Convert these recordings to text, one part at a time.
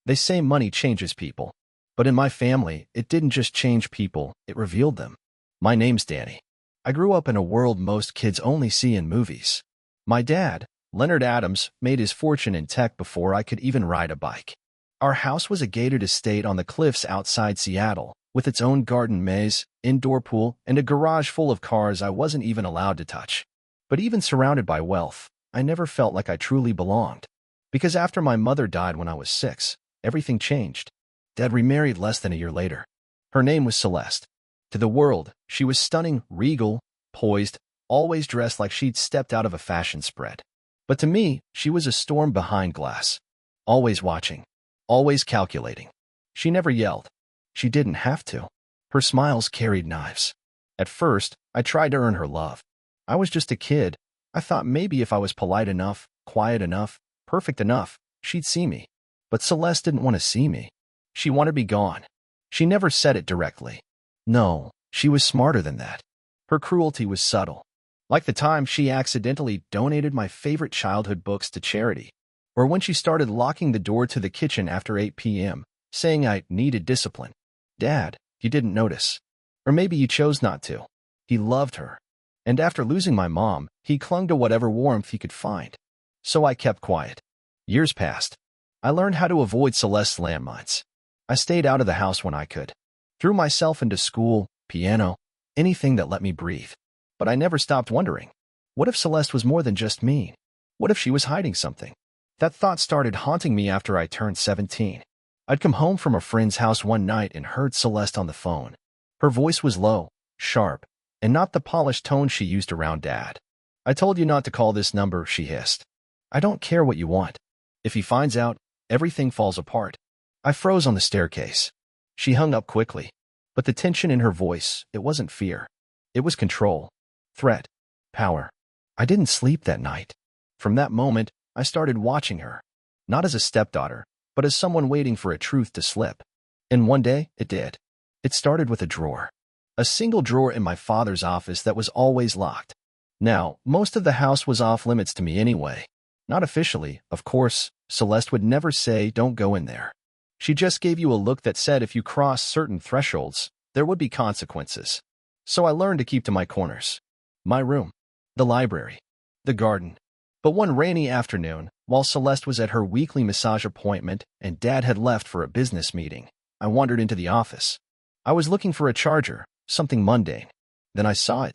They say money changes people. But in my family, it didn't just change people, it revealed them. My name's Danny. I grew up in a world most kids only see in movies. My dad, Leonard Adams, made his fortune in tech before I could even ride a bike. Our house was a gated estate on the cliffs outside Seattle, with its own garden maze, indoor pool, and a garage full of cars I wasn't even allowed to touch. But even surrounded by wealth, I never felt like I truly belonged. Because after my mother died when I was 6, everything changed. Dad remarried less than a year later. Her name was Celeste. To the world, she was stunning, regal, poised, always dressed like she'd stepped out of a fashion spread. But to me, she was a storm behind glass. Always watching. Always calculating. She never yelled. She didn't have to. Her smiles carried knives. At first, I tried to earn her love. I was just a kid. I thought maybe if I was polite enough, quiet enough, perfect enough, she'd see me. But Celeste didn't want to see me. She wanted me gone. She never said it directly. No, she was smarter than that. Her cruelty was subtle. Like the time she accidentally donated my favorite childhood books to charity. Or when she started locking the door to the kitchen after 8 p.m., saying I needed discipline. Dad, you didn't notice. Or maybe you chose not to. He loved her. And after losing my mom, he clung to whatever warmth he could find. So I kept quiet. Years passed. I learned how to avoid Celeste's landmines. I stayed out of the house when I could. Threw myself into school, piano, anything that let me breathe. But I never stopped wondering. What if Celeste was more than just mean? What if she was hiding something? That thought started haunting me after I turned 17. I'd come home from a friend's house one night and heard Celeste on the phone. Her voice was low, sharp, and not the polished tone she used around Dad. I told you not to call this number, she hissed. I don't care what you want. If he finds out, everything falls apart. I froze on the staircase. She hung up quickly. But the tension in her voice, it wasn't fear. It was control, threat, power. I didn't sleep that night. From that moment, I started watching her. Not as a stepdaughter, but as someone waiting for a truth to slip. And one day, it did. It started with a drawer. A single drawer in my father's office that was always locked. Now, most of the house was off limits to me anyway. Not officially, of course. Celeste would never say, don't go in there. She just gave you a look that said if you crossed certain thresholds, there would be consequences. So I learned to keep to my corners. My room, the library, the garden. But one rainy afternoon, while Celeste was at her weekly massage appointment and Dad had left for a business meeting, I wandered into the office. I was looking for a charger, something mundane. Then I saw it.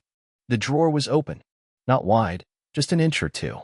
The drawer was open. Not wide, just an inch or two.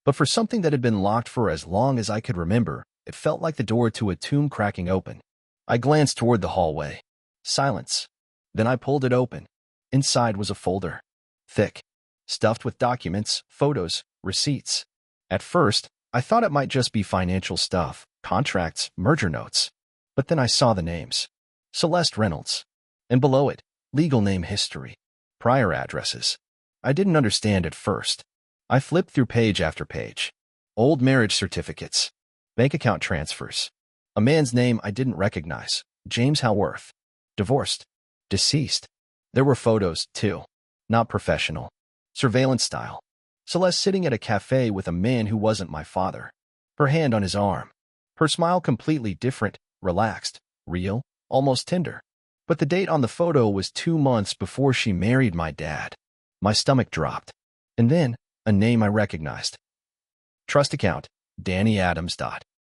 But for something that had been locked for as long as I could remember, it felt like the door to a tomb cracking open. I glanced toward the hallway. Silence. Then I pulled it open. Inside was a folder. Thick. Stuffed with documents, photos, receipts. At first, I thought it might just be financial stuff, contracts, merger notes. But then I saw the names. Celeste Reynolds. And below it, legal name history. Prior addresses. I didn't understand at first. I flipped through page after page. Old marriage certificates. Bank account transfers. A man's name I didn't recognize. James Halworth. Divorced. Deceased. There were photos, too. Not professional. Surveillance style. Celeste sitting at a cafe with a man who wasn't my father. Her hand on his arm. Her smile completely different, relaxed, real, almost tender. But the date on the photo was 2 months before she married my dad. My stomach dropped. And then, a name I recognized. Trust account, Danny Adams.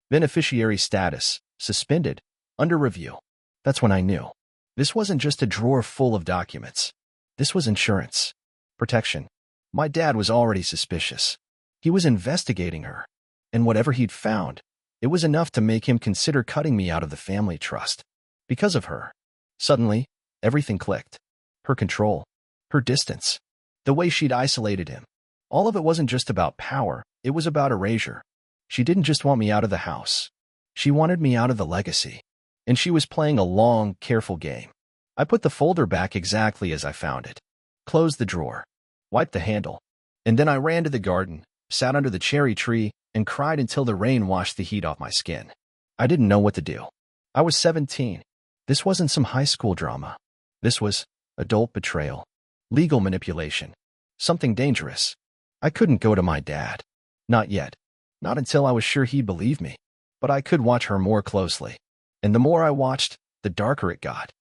Beneficiary status, suspended, under review. That's when I knew. This wasn't just a drawer full of documents. This was insurance. Protection. My dad was already suspicious. He was investigating her. And whatever he'd found, it was enough to make him consider cutting me out of the family trust. Because of her. Suddenly, everything clicked. Her control. Her distance. The way she'd isolated him. All of it wasn't just about power, it was about erasure. She didn't just want me out of the house. She wanted me out of the legacy. And she was playing a long, careful game. I put the folder back exactly as I found it. Closed the drawer. Wiped the handle. And then I ran to the garden, sat under the cherry tree, and cried until the rain washed the heat off my skin. I didn't know what to do. I was 17. This wasn't some high school drama. This was adult betrayal. Legal manipulation. Something dangerous. I couldn't go to my dad. Not yet. Not until I was sure he'd believe me. but I could watch her more closely. And the more I watched, the darker it got.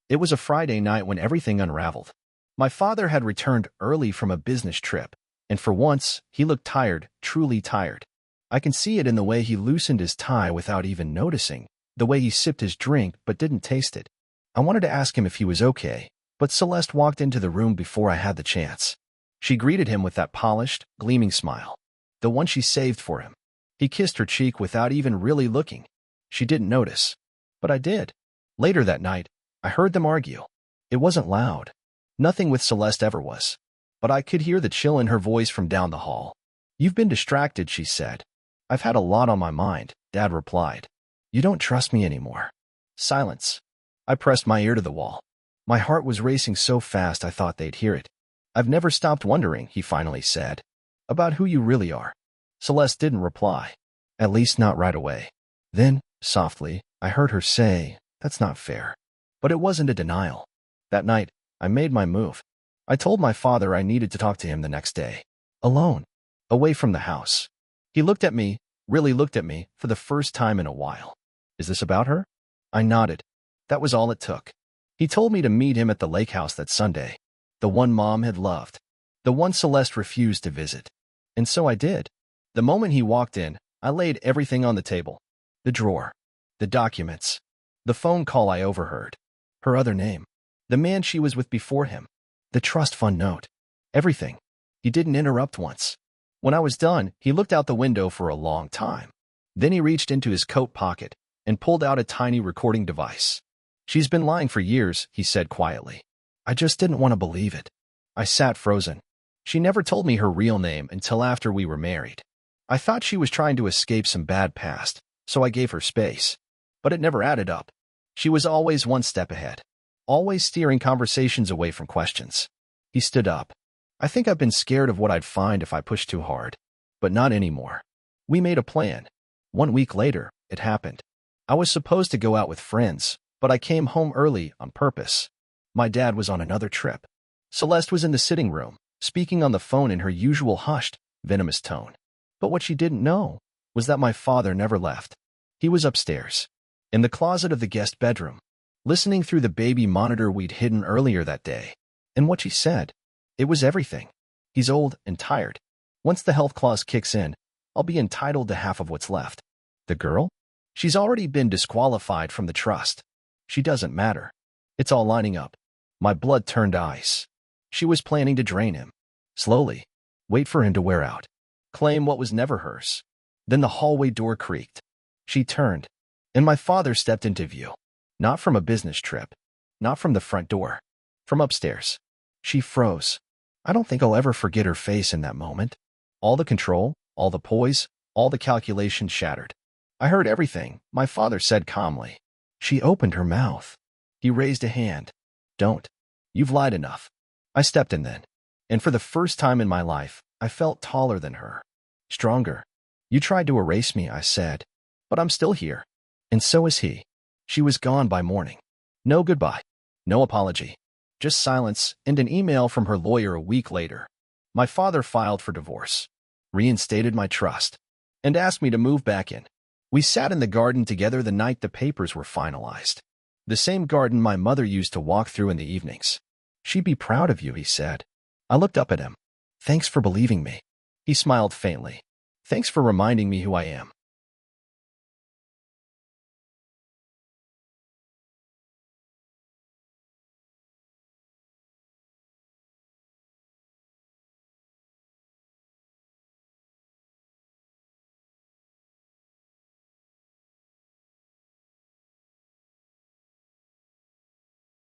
It was a Friday night when everything unraveled. My father had returned early from a business trip, and for once, he looked tired, truly tired. I can see it in the way he loosened his tie without even noticing, the way he sipped his drink but didn't taste it. I wanted to ask him if he was okay, but Celeste walked into the room before I had the chance. She greeted him with that polished, gleaming smile, the one she saved for him. He kissed her cheek without even really looking. She didn't notice, but I did. Later that night, I heard them argue. It wasn't loud. Nothing with Celeste ever was. But I could hear the chill in her voice from down the hall. "You've been distracted," she said. "I've had a lot on my mind," Dad replied. "You don't trust me anymore." Silence. I pressed my ear to the wall. My heart was racing so fast I thought they'd hear it. "I've never stopped wondering," he finally said, "about who you really are." Celeste didn't reply. At least not right away. Then, softly, I heard her say, "That's not fair." But it wasn't a denial. That night, I made my move. I told my father I needed to talk to him the next day. Alone. Away from the house. He looked at me, really looked at me, for the first time in a while. "Is this about her?" I nodded. That was all it took. He told me to meet him at the lake house that Sunday. The one Mom had loved. The one Celeste refused to visit. And so I did. The moment he walked in, I laid everything on the table. The drawer. The documents. The phone call I overheard. Her other name. The man she was with before him. The trust fund note. Everything. He didn't interrupt once. When I was done, he looked out the window for a long time. Then he reached into his coat pocket and pulled out a tiny recording device. "She's been lying for years," he said quietly. I just didn't want to believe it. I sat frozen. She never told me her real name until after we were married. I thought she was trying to escape some bad past, so I gave her space. But it never added up. She was always one step ahead. Always steering conversations away from questions. He stood up. "I think I've been scared of what I'd find if I pushed too hard. But not anymore." We made a plan. 1 week later, it happened. I was supposed to go out with friends, but I came home early on purpose. My dad was on another trip. Celeste was in the sitting room, speaking on the phone in her usual hushed, venomous tone. But what she didn't know was that my father never left. He was upstairs, in the closet of the guest bedroom, listening through the baby monitor we'd hidden earlier that day. And what she said, it was everything. "He's old and tired. Once the health clause kicks in, I'll be entitled to half of what's left." The girl? She's already been disqualified from the trust. She doesn't matter. It's all lining up. My blood turned ice. She was planning to drain him. Slowly. Wait for him to wear out. Claim what was never hers. Then the hallway door creaked. She turned, and my father stepped into view. Not from a business trip. Not from the front door. From upstairs. She froze. I don't think I'll ever forget her face in that moment. All the control, all the poise, all the calculation shattered. "I heard everything," my father said calmly. She opened her mouth. He raised a hand. "Don't. You've lied enough." I stepped in then. And for the first time in my life, I felt taller than her. Stronger. "You tried to erase me," I said. "But I'm still here." And so is he. She was gone by morning. No goodbye. No apology. Just silence and an email from her lawyer a week later. My father filed for divorce, reinstated my trust, and asked me to move back in. We sat in the garden together the night the papers were finalized. The same garden my mother used to walk through in the evenings. "She'd be proud of you," he said. I looked up at him. "Thanks for believing me." He smiled faintly. "Thanks for reminding me who I am."